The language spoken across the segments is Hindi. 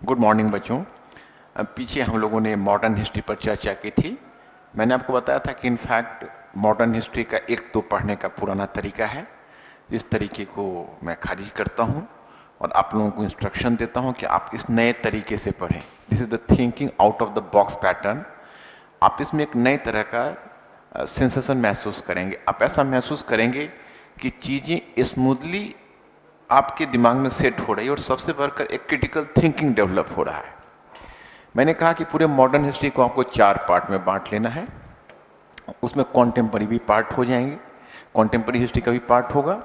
गुड मॉर्निंग बच्चों। पीछे हम लोगों ने मॉडर्न हिस्ट्री पर चर्चा की थी। मैंने आपको बताया था कि इनफैक्ट मॉडर्न हिस्ट्री का एक तो पढ़ने का पुराना तरीका है। इस तरीके को मैं खारिज करता हूँ और आप लोगों को इंस्ट्रक्शन देता हूँ कि आप इस नए तरीके से पढ़ें। This is the thinking out of the box pattern. आप इसमें एक नए तरह का सेंसेशन महसूस करेंगे। आप ऐसा महसूस करेंगे कि चीज़ें स्मूथली आपके दिमाग में सेट हो रही है और सबसे बढ़कर एक क्रिटिकल थिंकिंग डेवलप हो रहा है। मैंने कहा कि पूरे मॉडर्न हिस्ट्री को आपको 4 पार्ट में बांट लेना है। उसमें कॉन्टेम्पररी भी पार्ट हो जाएंगे, कॉन्टेम्पररी हिस्ट्री का भी पार्ट होगा।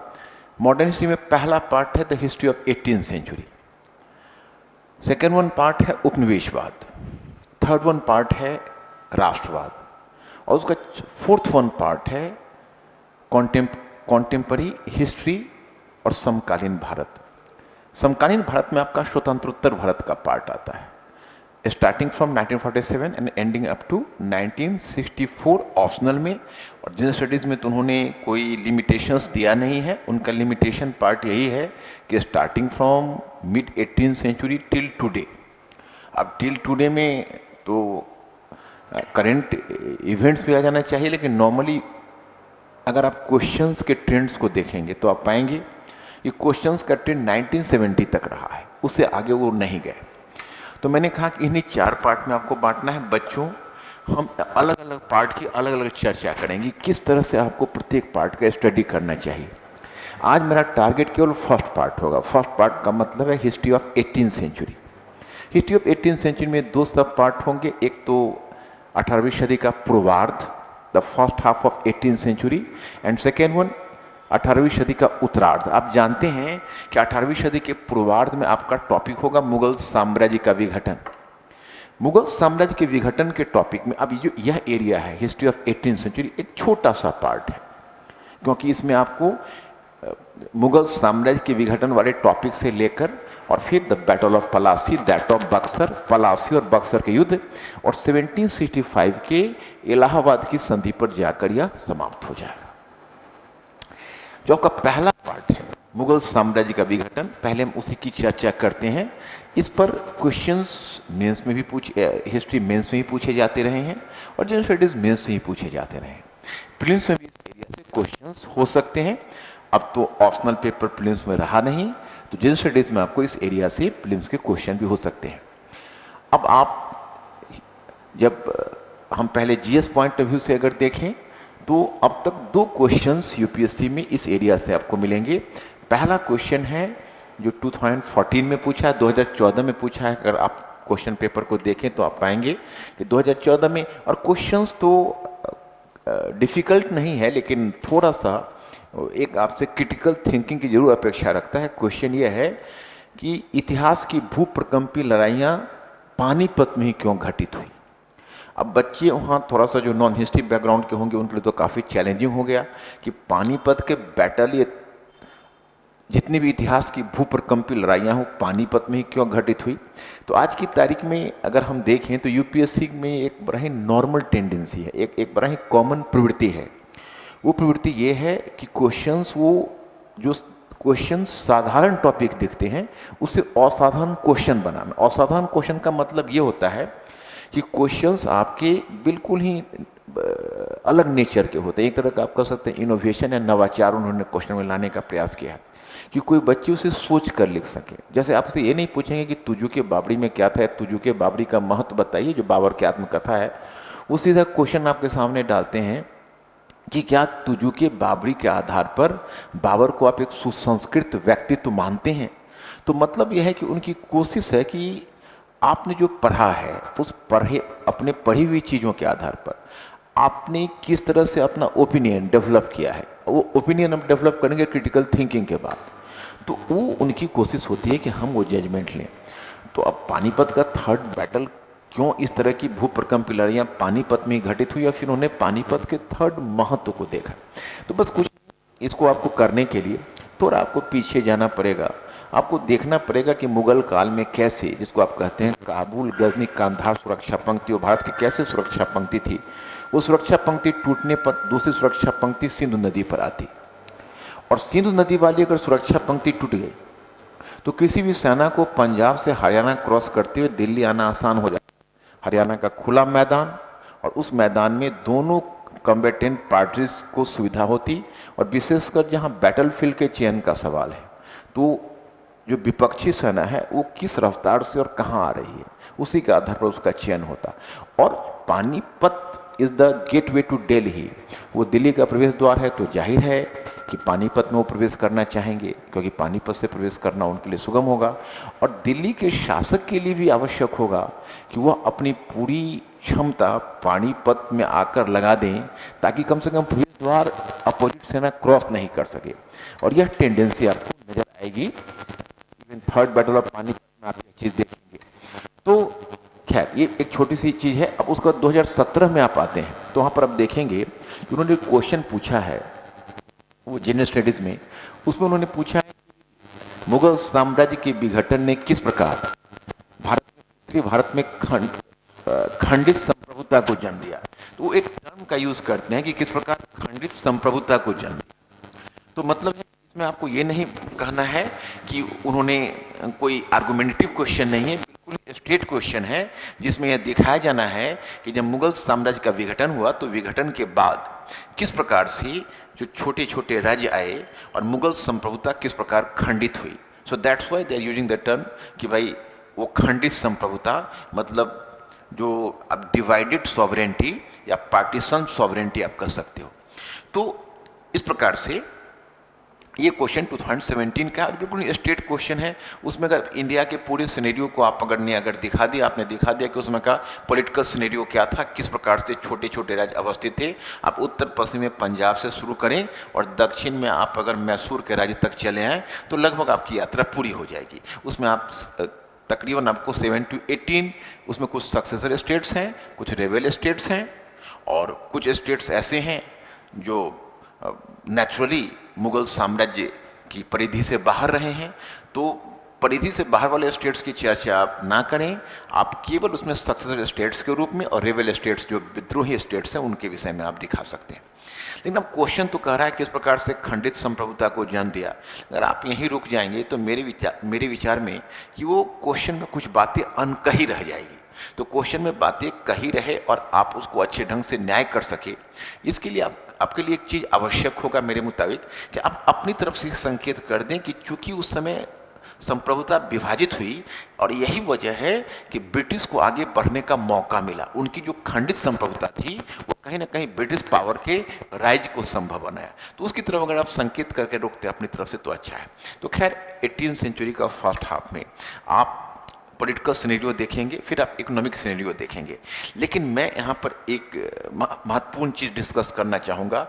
मॉडर्न हिस्ट्री में पहला पार्ट है the history of 18th century. Second one part है उपनिवेशवाद। थर्ड वन पार्ट है राष्ट्रवाद। और उसका फोर्थ वन पार्ट है कॉन्टेम्पररी हिस्ट्री और समकालीन भारत। समकालीन भारत में आपका स्वतंत्रोत्तर भारत का पार्ट आता है, starting from 1947 and ending up to 1964 optional में। और जनरल स्टडीज में तो उन्होंने कोई लिमिटेशंस दिया नहीं है। उनका लिमिटेशन पार्ट यही है कि starting from mid 18th century till today. अब टिल टुडे में तो करंट इवेंट्स भी आ जाना चाहिए, लेकिन नॉर्मली अगर आप क्वेश्चंस के ट्रेंड्स को देखेंगे तो आप पाएंगे ये क्वेश्चंस का ट्रेंड 1970 तक रहा है, उससे आगे वो नहीं गए। तो मैंने कहा कि इन्हीं 4 पार्ट में आपको बांटना है। बच्चों, हम अलग अलग पार्ट की अलग अलग चर्चा करेंगे, किस तरह से आपको प्रत्येक पार्ट का स्टडी करना चाहिए। आज मेरा टारगेट केवल फर्स्ट पार्ट होगा। फर्स्ट पार्ट का मतलब है history of 18th century. History of 18th century में 2 सब पार्ट होंगे। एक तो 18वीं सदी का पूर्वार्ध, the first half of 18th century, and second one 18वीं सदी का उत्तरार्ध। आप जानते हैं कि 18वीं सदी के पूर्वार्ध में आपका टॉपिक होगा मुगल साम्राज्य का विघटन। मुगल साम्राज्य के विघटन के टॉपिक में अब जो यह एरिया है हिस्ट्री ऑफ 18th सेंचुरी, एक छोटा सा पार्ट है, क्योंकि इसमें आपको मुगल साम्राज्य के विघटन वाले टॉपिक से लेकर और फिर the battle of Plassey, that of Buxar, Plassey और बक्सर के युद्ध, और 1765 के इलाहाबाद की संधि पर जाकर यह समाप्त हो जाएगा। जो आपका पहला पार्ट है मुगल साम्राज्य का विघटन, पहले हम उसी की चर्चा करते हैं। इस पर क्वेश्चंस मेंस में भी हिस्ट्री मेंस में भी पूछे जाते रहे हैं और जनरल स्टडीज मेंस से ही पूछे जाते रहे हैं। प्रीलिम्स में भी इस एरिया से क्वेश्चंस हो सकते हैं। अब तो ऑप्शनल पेपर प्रीलिम्स में रहा नहीं, तो जनरल स्टडीज में आपको इस एरिया से प्रीलिम्स के क्वेश्चन भी हो सकते हैं। अब आप जब हम पहले जीएस पॉइंट ऑफ व्यू से अगर देखें तो अब तक 2 क्वेश्चंस यूपीएससी में इस एरिया से आपको मिलेंगे। पहला क्वेश्चन है जो 2014 में पूछा है, 2014 में पूछा है। अगर आप क्वेश्चन पेपर को देखें तो आप पाएंगे कि 2014 में, और क्वेश्चंस तो डिफिकल्ट नहीं है, लेकिन थोड़ा सा एक आपसे क्रिटिकल थिंकिंग की जरूर अपेक्षा रखता है। क्वेश्चन यह है कि इतिहास की भूप्रकंपी लड़ाइयाँ पानीपत में ही क्यों घटित हुई। अब बच्चे वहाँ थोड़ा सा जो नॉन हिस्ट्री बैकग्राउंड के होंगे उनके लिए तो काफ़ी चैलेंजिंग हो गया कि पानीपत के बैटल, ये जितनी भी इतिहास की भूप्रकंपी लड़ाइयाँ हो पानीपत में ही क्यों घटित हुई। तो आज की तारीख में अगर हम देखें तो यूपीएससी में एक बड़ा ही नॉर्मल टेंडेंसी है, एक बड़ा ही कॉमन प्रवृत्ति है। वो प्रवृत्ति ये है कि क्वेश्चंस, वो जो क्वेश्चंस साधारण टॉपिक दिखते हैं उससे असाधारण क्वेश्चन बनाना। असाधारण क्वेश्चन का मतलब ये होता है कि क्वेश्चंस आपके बिल्कुल ही अलग नेचर के होते हैं। एक तरह का आप कह सकते हैं इनोवेशन या नवाचार उन्होंने क्वेश्चन में लाने का प्रयास किया है कि कोई बच्चे उसे सोच कर लिख सके। जैसे आपसे ये नहीं पूछेंगे कि तुजुके बाबरी में क्या था, तुजुके बाबरी का महत्व बताइए, जो बाबर की आत्मकथा है। वो सीधा क्वेश्चन आपके सामने डालते हैं कि क्या तुजुके बाबरी के आधार पर बाबर को आप एक सुसंस्कृत व्यक्तित्व मानते हैं। तो मतलब यह है कि उनकी कोशिश है कि आपने जो पढ़ा है उस अपने पढ़ी हुई चीज़ों के आधार पर आपने किस तरह से अपना ओपिनियन डेवलप किया है। वो ओपिनियन हम डेवलप करेंगे क्रिटिकल थिंकिंग के बाद, तो वो उनकी कोशिश होती है कि हम वो जजमेंट लें। तो अब पानीपत का थर्ड बैटल क्यों इस तरह की भूप्रकंपी लड़ाइयाँ पानीपत में घटित हुई, और फिर उन्होंने पानीपत के थर्ड महत्व को देखा। तो बस कुछ इसको आपको करने के लिए थोड़ा आपको पीछे जाना पड़ेगा। आपको देखना पड़ेगा कि मुगल काल में कैसे, जिसको आप कहते हैं काबुल, गजनी, कांधार सुरक्षा पंक्ति, वो भारत की कैसे सुरक्षा पंक्ति थी। वो सुरक्षा पंक्ति टूटने पर दूसरी सुरक्षा पंक्ति सिंधु नदी पर आती, और सिंधु नदी वाली अगर सुरक्षा पंक्ति टूट गई तो किसी भी सेना को पंजाब से हरियाणा क्रॉस करते हुए दिल्ली आना आसान हो जाता है। हरियाणा का खुला मैदान, और उस मैदान में दोनों कम्बेटेंट पार्टीज को सुविधा होती, और विशेषकर जहां बैटलफील्ड के चयन का सवाल है, तो जो विपक्षी सेना है वो किस रफ्तार से और कहां आ रही है, उसी के आधार पर उसका चयन होता। और Panipat is the gateway to Delhi, वो दिल्ली का प्रवेश द्वार है, तो जाहिर है कि पानीपत में वो प्रवेश करना चाहेंगे, क्योंकि पानीपत से प्रवेश करना उनके लिए सुगम होगा। और दिल्ली के शासक के लिए भी आवश्यक होगा कि वह अपनी पूरी क्षमता पानीपत में आकर लगा दें, ताकि कम से कम प्रवेश द्वार अपोजिट सेना क्रॉस नहीं कर सके। और यह टेंडेंसी आपको नजर आएगी even third battle of Panipat में, आप ये चीज देखेंगे। तो खैर ये एक छोटी सी चीज है। अब उसका 2017 में आप आते हैं, तो वहां पर आप देखेंगे कि उन्होंने क्वेश्चन पूछा है वो जनरल स्टडीज में, उसमें उन्होंने पूछा है कि मुगल साम्राज्य के विघटन ने किस प्रकार उत्तरी भारत में खंडित संप्रभुता को जन्म दिया। तो वो एक टर्म का यूज करते हैं कि किस प्रकार खंडित संप्रभुता को जन्म दिया। तो मतलब है इसमें आपको ये नहीं कहना है कि उन्होंने कोई आर्गुमेंटेटिव क्वेश्चन नहीं है, बिल्कुल स्ट्रेट क्वेश्चन है, जिसमें यह दिखाया जाना है कि जब मुगल साम्राज्य का विघटन हुआ तो विघटन के बाद किस प्रकार से जो छोटे छोटे राज्य आए और मुगल संप्रभुता किस प्रकार खंडित हुई। So that's why they are using the term कि भाई वो खंडित संप्रभुता, मतलब जो अब डिवाइडेड सॉवरेंटी या पार्टीशन सॉवरेंटी आप कह सकते हो। तो इस प्रकार से ये क्वेश्चन 2017 का और बिल्कुल स्टेट क्वेश्चन है। उसमें अगर इंडिया के पूरे सिनेरियो को आप अगर दिखा दिया, आपने दिखा दिया कि उसमें का पॉलिटिकल सिनेरियो क्या था, किस प्रकार से छोटे छोटे राज्य अवस्थित थे। आप उत्तर पश्चिम में पंजाब से शुरू करें और दक्षिण में आप अगर मैसूर के राज्य तक चले आएँ तो लगभग आपकी यात्रा पूरी हो जाएगी। उसमें आप तकरीबन आपको 7 to 18, उसमें कुछ सक्सेसर स्टेट्स हैं, कुछ रेबेल स्टेट्स हैं, और कुछ स्टेट्स ऐसे हैं जो नेचुरली मुगल साम्राज्य की परिधि से बाहर रहे हैं। तो परिधि से बाहर वाले स्टेट्स की चर्चा आप ना करें, आप केवल उसमें सक्सेसर स्टेट्स के रूप में और रेबेल स्टेट्स जो विद्रोही स्टेट्स हैं उनके विषय में आप दिखा सकते हैं। लेकिन अब क्वेश्चन तो कह रहा है किस प्रकार से खंडित संप्रभुता को जन्म दिया। अगर आप यहीं रुक जाएंगे तो मेरे विचार में कि वो क्वेश्चन में कुछ बातें अनकही रह जाएगी। तो क्वेश्चन में बातें कही रहे और आप उसको अच्छे ढंग से न्याय कर सके, इसके लिए आपके लिए एक चीज आवश्यक होगा मेरे मुताबिक कि आप अपनी तरफ से संकेत कर दें कि चूंकि उस समय संप्रभुता विभाजित हुई और यही वजह है कि ब्रिटिश को आगे बढ़ने का मौका मिला। उनकी जो खंडित संप्रभुता थी वो कहीं ना कहीं ब्रिटिश पावर के राइज को संभव बनाया। तो उसकी तरफ अगर आप संकेत करके रोकते अपनी तरफ से तो अच्छा है। तो खैर 18वीं सेंचुरी का फर्स्ट हाफ में आप पॉलिटिकल सिनेरियो देखेंगे, फिर आप इकोनॉमिक सिनेरियो देखेंगे। लेकिन मैं यहाँ पर एक महत्वपूर्ण चीज डिस्कस करना चाहूँगा,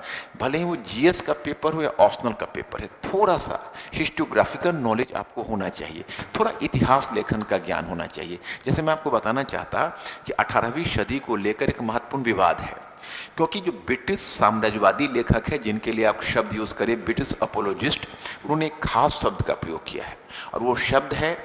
भले ही वो जीएस का पेपर हो या ऑप्शनल का पेपर है, थोड़ा सा हिस्टोग्राफिकल नॉलेज आपको होना चाहिए, थोड़ा इतिहास लेखन का ज्ञान होना चाहिए। जैसे मैं आपको बताना चाहता कि 18वीं सदी को लेकर एक महत्वपूर्ण विवाद है, क्योंकि जो ब्रिटिश साम्राज्यवादी लेखक है जिनके लिए आप शब्द यूज करें ब्रिटिश अपोलोजिस्ट, उन्होंने एक खास शब्द का प्रयोग किया है और वो शब्द है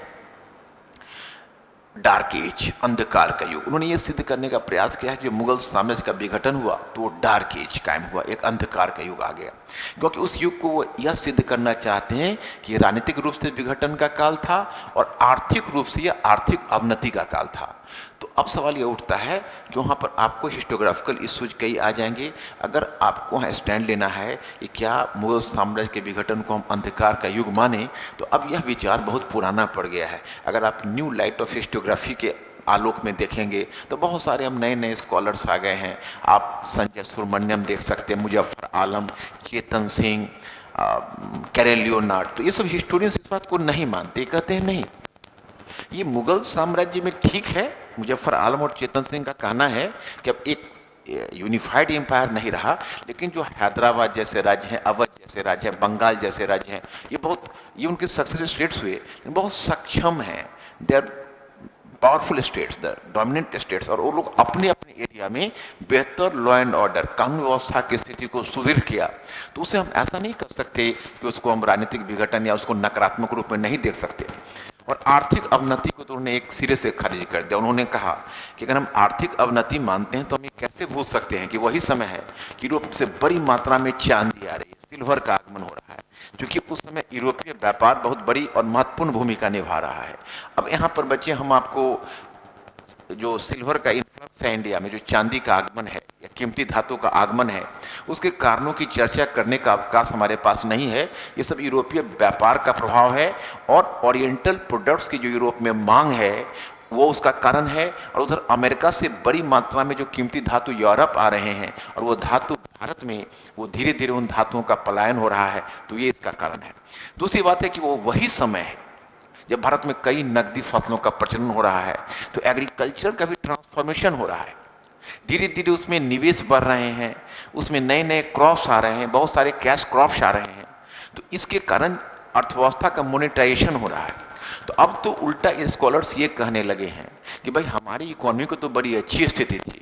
डार्क एज, अंधकार का युग। उन्होंने ये सिद्ध करने का प्रयास किया है कि मुगल साम्राज्य का विघटन हुआ तो वो डार्क एज कायम हुआ, एक अंधकार का युग आ गया, क्योंकि उस युग को वो यह सिद्ध करना चाहते हैं कि राजनीतिक रूप से विघटन का काल था और आर्थिक रूप से यह आर्थिक अवनति का काल था। तो अब सवाल यह उठता है कि वहाँ पर आपको हिस्टोग्राफिकल इश्यूज कई आ जाएंगे। अगर आपको वहाँ स्टैंड लेना है कि क्या मुगल साम्राज्य के विघटन को हम अंधकार का युग माने, तो अब यह विचार बहुत पुराना पड़ गया है। अगर आप न्यू लाइट ऑफ हिस्टोग्राफी के आलोक में देखेंगे तो बहुत सारे हम नए नए स्कॉलर्स आ गए हैं। आप संजय सुब्रमण्यम देख सकते हैं, मुजफ्फर आलम, चेतन सिंह, कैरल लियोनार्ड। तो ये सब हिस्टोरियंस इस बात को नहीं मानते, कहते हैं नहीं ये मुगल साम्राज्य में ठीक है। मुजफ्फर आलम और चेतन सिंह का कहना है कि अब एक यूनिफाइड एम्पायर नहीं रहा, लेकिन जो हैदराबाद जैसे राज्य हैं, अवध जैसे राज्य हैं, बंगाल जैसे राज्य हैं, ये उनके सक्सेसर स्टेट्स हुए, बहुत सक्षम हैं, they are powerful states, the dominant states, और वो लोग अपने अपने एरिया में बेहतर लॉ एंड ऑर्डर, कानून व्यवस्था की स्थिति को सुदृढ़ किया। तो उसे हम ऐसा नहीं कर सकते कि उसको हम राजनीतिक विघटन या उसको नकारात्मक रूप में नहीं देख सकते। और आर्थिक अवनति को तो उन्होंने एक सिरे से खारिज कर दिया। उन्होंने कहा कि अगर हम आर्थिक अवनति मानते हैं तो हम ये कैसे भूल सकते हैं कि वही समय है कि यूरोप से बड़ी मात्रा में चांदी आ रही है, सिल्वर का आगमन हो रहा है, क्योंकि उस समय यूरोपीय व्यापार बहुत बड़ी और महत्वपूर्ण भूमिका निभा रहा है। अब यहाँ पर बच्चे हम आपको जो सिल्वर का इन्फ्लक्स है इंडिया में, जो चांदी का आगमन है या कीमती धातु का आगमन है, उसके कारणों की चर्चा करने का अवकाश हमारे पास नहीं है। ये सब यूरोपीय व्यापार का प्रभाव है और ओरिएंटल प्रोडक्ट्स की जो यूरोप में मांग है वो उसका कारण है, और उधर अमेरिका से बड़ी मात्रा में जो कीमती धातु यूरोप आ रहे हैं और वो धातु भारत में, वो धीरे धीरे उन धातुओं का पलायन हो रहा है, तो ये इसका कारण है। दूसरी बात है कि वो वही समय है जब भारत में कई नकदी फसलों का प्रचलन हो रहा है, तो एग्रीकल्चर का भी ट्रांसफॉर्मेशन हो रहा है, धीरे धीरे उसमें निवेश बढ़ रहे हैं, उसमें नए नए क्रॉप्स आ रहे हैं, बहुत सारे कैश क्रॉप्स आ रहे हैं, तो इसके कारण अर्थव्यवस्था का मोनेटाइजेशन हो रहा है। तो अब तो उल्टा स्कॉलर्स ये कहने लगे हैं कि भाई हमारी इकोनॉमी को तो बड़ी अच्छी स्थिति थी,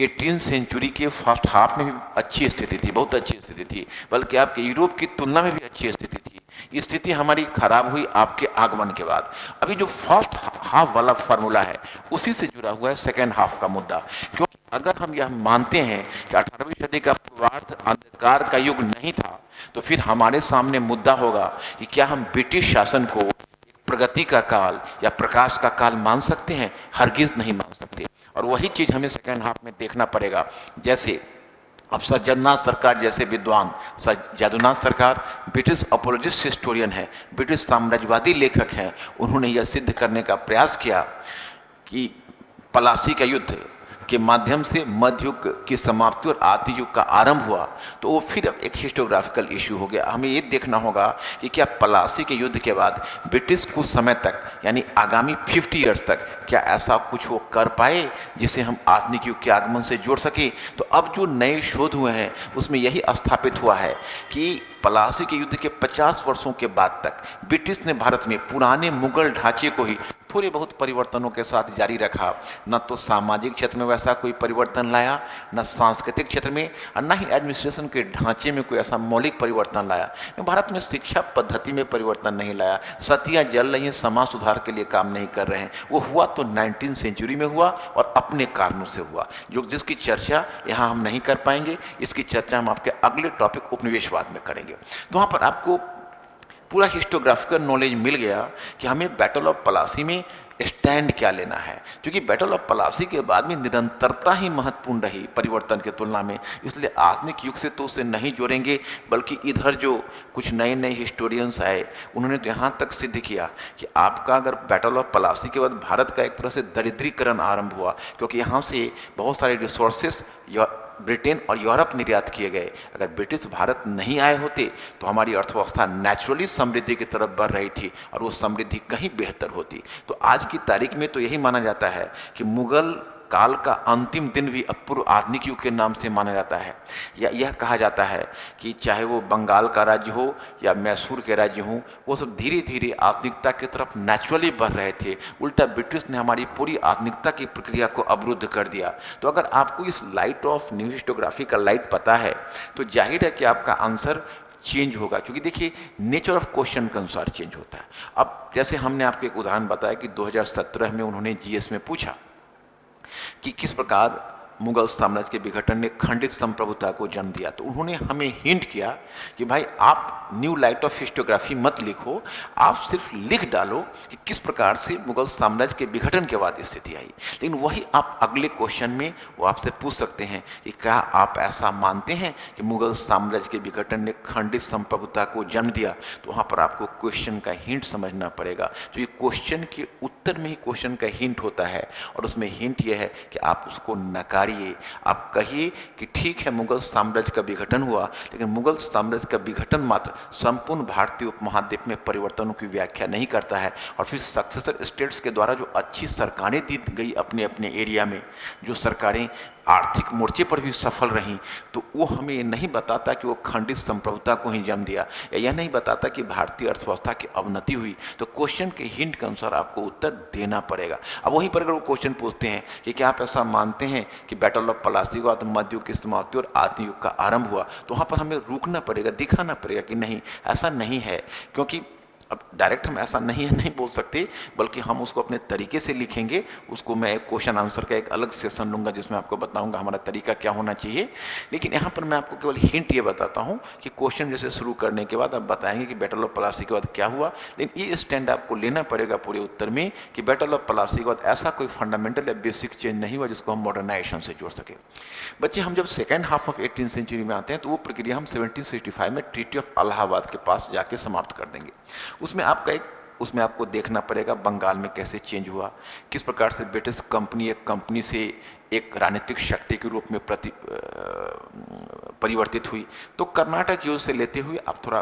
18वीं सेंचुरी के फर्स्ट हाफ में भी अच्छी स्थिति थी, बहुत अच्छी स्थिति थी, बल्कि आपके यूरोप की तुलना में भी अच्छी स्थिति थी। ये स्थिति हमारी खराब हुई आपके आगमन के बाद। अभी जो फर्स्ट हाफ वाला फॉर्मूला है उसी से जुड़ा हुआ है सेकेंड हाफ का मुद्दा, क्योंकि अगर हम यह मानते हैं कि 18वीं सदी का पूर्वार्ध अंधकार का युग नहीं था, तो फिर हमारे सामने मुद्दा होगा कि क्या हम ब्रिटिश शासन को प्रगति का काल या प्रकाश का काल मान सकते हैं? हरगिज नहीं मान सकते। और वही चीज हमें सेकेंड हाफ में देखना पड़ेगा। जैसे अब सर जगन्नाथ सरकार जैसे विद्वान, सर जादुनाथ सरकार ब्रिटिश अपोलोजिस्ट हिस्टोरियन है, ब्रिटिश साम्राज्यवादी लेखक हैं, उन्होंने यह सिद्ध करने का प्रयास किया कि पलासी का युद्ध के माध्यम से मध्य युग की समाप्ति और आदि युग का आरंभ हुआ, तो वो फिर अब एक हिस्टोग्राफिकल इशू हो गया। हमें ये देखना होगा कि क्या पलासी के युद्ध के बाद ब्रिटिश कुछ समय तक, यानी आगामी 50 ईयर्स तक, क्या ऐसा कुछ वो कर पाए जिसे हम आधुनिक युग के आगमन से जोड़ सके। तो अब जो नए शोध हुए हैं उसमें यही स्थापित हुआ है कि पलासी के युद्ध के 50 वर्षों के बाद तक ब्रिटिश ने भारत में पुराने मुगल ढांचे को ही थोड़े बहुत परिवर्तनों के साथ जारी रखा। न तो सामाजिक क्षेत्र में वैसा कोई परिवर्तन लाया, न सांस्कृतिक क्षेत्र में, और न ही एडमिनिस्ट्रेशन के ढांचे में कोई ऐसा मौलिक परिवर्तन लाया। भारत में शिक्षा पद्धति में परिवर्तन नहीं लाया, सतियाँ जल रही हैं, समाज सुधार के लिए काम नहीं कर रहे हैं। वो हुआ तो 19वीं सेंचुरी में हुआ और अपने कारणों से हुआ, जो जिसकी चर्चा यहाँ हम नहीं कर पाएंगे। इसकी चर्चा हम आपके अगले टॉपिक उपनिवेशवाद में करेंगे। तो वहाँ पर आपको पूरा हिस्टोग्राफिकल नॉलेज मिल गया कि हमें बैटल ऑफ पलासी में स्टैंड क्या लेना है, क्योंकि बैटल ऑफ पलासी के बाद में निरंतरता ही महत्वपूर्ण रही परिवर्तन के तुलना में। इसलिए आधुनिक युग से तो उसे नहीं जोड़ेंगे, बल्कि इधर जो कुछ नए नए हिस्टोरियंस आए उन्होंने तो यहाँ तक सिद्ध किया कि आपका अगर बैटल ऑफ पलासी के बाद भारत का एक तरह से दरिद्रीकरण आरंभ हुआ, क्योंकि यहाँ से बहुत सारे रिसोर्सेस ब्रिटेन और यूरोप निर्यात किए गए। अगर ब्रिटिश भारत नहीं आए होते तो हमारी अर्थव्यवस्था नेचुरली समृद्धि की तरफ बढ़ रही थी और वो समृद्धि कहीं बेहतर होती। तो आज की तारीख में तो यही माना जाता है कि मुगल काल का अंतिम दिन भी अब पूर्व आधुनिक युग के नाम से माना जाता है। या यह कहा जाता है कि चाहे वो बंगाल का राज्य हो या मैसूर के राज्य हो, वो सब धीरे धीरे आधुनिकता की तरफ नेचुरली बढ़ रहे थे। उल्टा ब्रिटिश ने हमारी पूरी आधुनिकता की प्रक्रिया को अवरुद्ध कर दिया। तो अगर आपको इस लाइट ऑफ न्यू हिस्टोग्राफी का लाइट पता है तो जाहिर है कि आपका आंसर चेंज होगा, क्योंकि देखिए नेचर ऑफ क्वेश्चन के अनुसार चेंज होता है। अब जैसे हमने आपको एक उदाहरण बताया कि 2017 में उन्होंने जीएस में पूछा कि किस प्रकार मुगल साम्राज्य के विघटन ने खंडित संप्रभुता को जन्म दिया, तो उन्होंने हमें हिंट किया कि भाई आप न्यू लाइट ऑफ हिस्टोग्राफी मत लिखो, आप सिर्फ लिख डालो कि किस प्रकार से मुगल साम्राज्य के विघटन के बाद स्थिति आई। लेकिन वही आप अगले क्वेश्चन में वो आपसे पूछ सकते हैं कि क्या आप ऐसा मानते हैं कि मुगल साम्राज्य के विघटन ने खंडित संप्रभुता को जन्म दिया। तो वहाँ पर आपको क्वेश्चन का हिंट समझना पड़ेगा। तो ये क्वेश्चन के उत्तर में ही क्वेश्चन का हिंट होता है, और उसमें हिंट ये है कि आप उसको नकारिए। आप कहिए कि ठीक है मुगल साम्राज्य का विघटन हुआ, लेकिन मुगल साम्राज्य का विघटन मात्र संपूर्ण भारतीय उपमहाद्वीप में परिवर्तनों की व्याख्या नहीं करता है। और फिर सक्सेसर स्टेट्स के द्वारा जो अच्छी सरकारें दी गई अपने अपने एरिया में, जो सरकारें आर्थिक मोर्चे पर भी सफल रहीं, तो वो हमें ये नहीं बताता कि वो खंडित संप्रभुता को ही जन्म दिया, या यह नहीं बताता कि भारतीय अर्थव्यवस्था की अवनति हुई। तो क्वेश्चन के हिंट के अनुसार आपको उत्तर देना पड़ेगा। अब वहीं पर अगर वो क्वेश्चन पूछते हैं कि क्या आप ऐसा मानते हैं कि बैटल ऑफ पलासी हुआ तो मध्य युग की समाप्ति और आधुनिक युग का आरंभ हुआ, तो वहाँ पर हमें रुकना पड़ेगा, दिखाना पड़ेगा कि नहीं, ऐसा नहीं है। क्योंकि अब डायरेक्ट हम ऐसा नहीं बोल सकते, बल्कि हम उसको अपने तरीके से लिखेंगे। उसको मैं एक क्वेश्चन आंसर का एक अलग सेशन लूंगा जिसमें आपको बताऊंगा हमारा तरीका क्या होना चाहिए। लेकिन यहाँ पर मैं आपको केवल हिंट ये बताता हूँ कि क्वेश्चन जैसे शुरू करने के बाद आप बताएंगे कि बैटल ऑफ प्लासी के बाद क्या हुआ, लेकिन ये स्टैंड आपको लेना पड़ेगा पूरे उत्तर में कि बैटल ऑफ प्लासी के बाद ऐसा कोई फंडामेंटल या बेसिक चेंज नहीं हुआ जिसको हम मॉडर्नाइजेशन से जोड़ सके। बच्चे, हम जब second half of 18th century में आते हैं तो वो प्रक्रिया हम 1765 में ट्रीटी ऑफ इलाहाबाद के पास जाके समाप्त कर देंगे। उसमें आपको देखना पड़ेगा बंगाल में कैसे चेंज हुआ, किस प्रकार से ब्रिटिश कंपनी एक कंपनी से एक राजनीतिक शक्ति के रूप में परिवर्तित हुई। तो कर्नाटक युद्ध से लेते हुए आप थोड़ा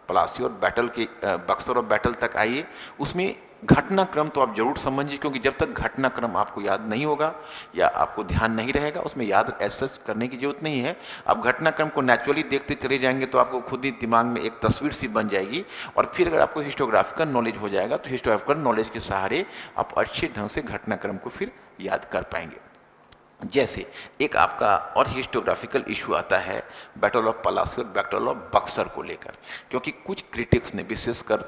प्लासी और बैटल के बक्सर और बैटल तक आइए। उसमें घटनाक्रम तो आप जरूर समझिए, क्योंकि जब तक घटनाक्रम आपको याद नहीं होगा या आपको ध्यान नहीं रहेगा, उसमें याद ऐसा करने की जरूरत नहीं है। आप घटनाक्रम को नेचुरली देखते चले जाएंगे तो आपको खुद ही दिमाग में एक तस्वीर सी बन जाएगी, और फिर अगर आपको हिस्टोग्राफिकल नॉलेज हो जाएगा तो हिस्टोग्राफिकल नॉलेज के सहारे आप अच्छे ढंग से घटनाक्रम को फिर याद कर पाएंगे। जैसे एक आपका और हिस्टोग्राफिकल इशू आता है बैटल ऑफ प्लासी और बैटल ऑफ बक्सर को लेकर, क्योंकि कुछ क्रिटिक्स ने, विशेषकर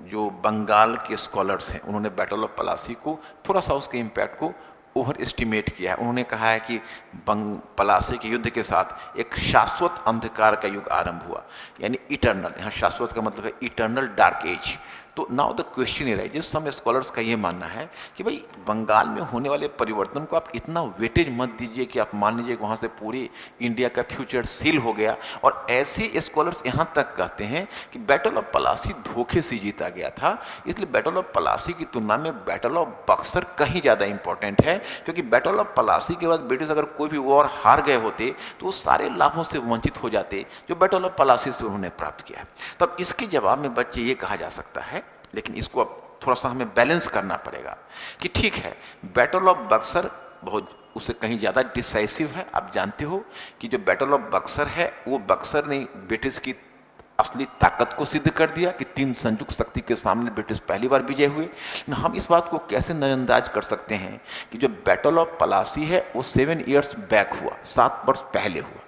जो बंगाल के स्कॉलर्स हैं, उन्होंने बैटल ऑफ प्लासी को थोड़ा सा उसके इम्पैक्ट को ओवर एस्टिमेट किया है। उन्होंने कहा है कि प्लासी के युद्ध के साथ एक शाश्वत अंधकार का युग आरंभ हुआ, यानी इटर्नल, यहाँ शाश्वत का मतलब है इटर्नल डार्क एज। तो now the question arises, some scholars का ये मानना है कि भाई बंगाल में होने वाले परिवर्तन को आप इतना वेटेज मत दीजिए कि आप मान लीजिए वहाँ से पूरे इंडिया का फ्यूचर सील हो गया। और ऐसे स्कॉलर्स यहाँ तक कहते हैं कि बैटल ऑफ प्लासी धोखे से जीता गया था, इसलिए बैटल ऑफ प्लासी की तुलना में बैटल ऑफ बक्सर कहीं ज़्यादा इंपॉर्टेंट है, क्योंकि बैटल ऑफ प्लासी के बाद ब्रिटिश अगर कोई भी वॉर हार गए होते तो वो सारे लाभों से वंचित हो जाते जो बैटल ऑफ प्लासी से उन्होंने प्राप्त किया है। तो अब इसके जवाब में बच्चे ये कहा जा सकता है, लेकिन इसको अब थोड़ा सा हमें बैलेंस करना पड़ेगा कि ठीक है, बैटल ऑफ बक्सर बहुत उससे कहीं ज़्यादा डिसाइसिव है। आप जानते हो कि जो बैटल ऑफ बक्सर है वो बक्सर ने ब्रिटिश की असली ताकत को सिद्ध कर दिया कि 3 संयुक्त शक्ति के सामने ब्रिटिश पहली बार विजय हुए। हम इस बात को कैसे नजरअंदाज कर सकते हैं कि जो बैटल ऑफ प्लासी है वो 7 ईयर्स बैक हुआ, 7 वर्ष पहले हुआ,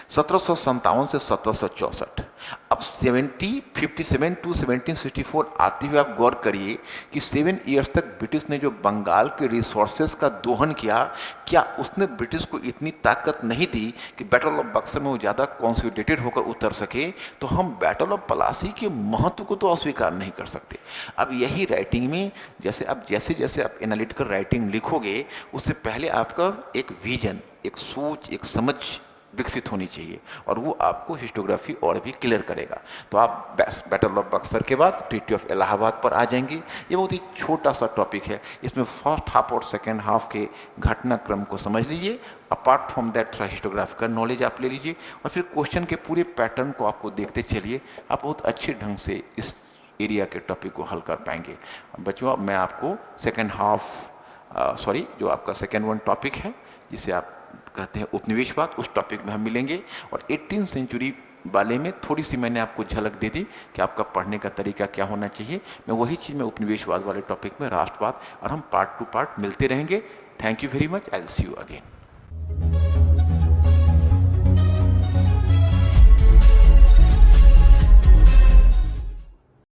1757 से 1764। अब 57 टू 1764 आते हुए आप गौर करिए कि 7 ईयर्स तक ब्रिटिश ने जो बंगाल के रिसोर्सेज का दोहन किया, क्या उसने ब्रिटिश को इतनी ताकत नहीं दी कि बैटल ऑफ बक्सर में वो ज़्यादा कॉन्सोलिडेटेड होकर उतर सके? तो हम बैटल ऑफ प्लासी के महत्व को तो अस्वीकार नहीं कर सकते। अब यही राइटिंग में जैसे जैसे आप एनालिटिकल राइटिंग लिखोगे, उससे पहले आपका एक विजन, एक सोच, एक समझ विकसित होनी चाहिए, और वो आपको हिस्टोग्राफी और भी क्लियर करेगा। तो आप बैटल ऑफ बक्सर के बाद ट्रीटी ऑफ इलाहाबाद पर आ जाएंगे। ये बहुत ही छोटा सा टॉपिक है, इसमें फर्स्ट हाफ और सेकेंड हाफ के घटनाक्रम को समझ लीजिए। अपार्ट फ्रॉम दैट थोड़ा हिस्टोग्राफिकल नॉलेज आप ले लीजिए, और फिर क्वेश्चन के पूरे पैटर्न को आपको देखते चलिए। आप बहुत अच्छे ढंग से इस एरिया के टॉपिक को हल कर पाएंगे। बच्चों, अब मैं आपको सेकेंड हाफ जो आपका सेकेंड वन टॉपिक है जिसे आप कहते हैं उपनिवेशवाद, उस टॉपिक में हम मिलेंगे। और 18th सेंचुरी वाले में थोड़ी सी मैंने आपको झलक दे दी कि आपका पढ़ने का तरीका क्या होना चाहिए। मैं वही चीज़ में उपनिवेशवाद वाले टॉपिक में, राष्ट्रवाद, और हम पार्ट टू पार्ट मिलते रहेंगे। Thank you very much, I will see you again.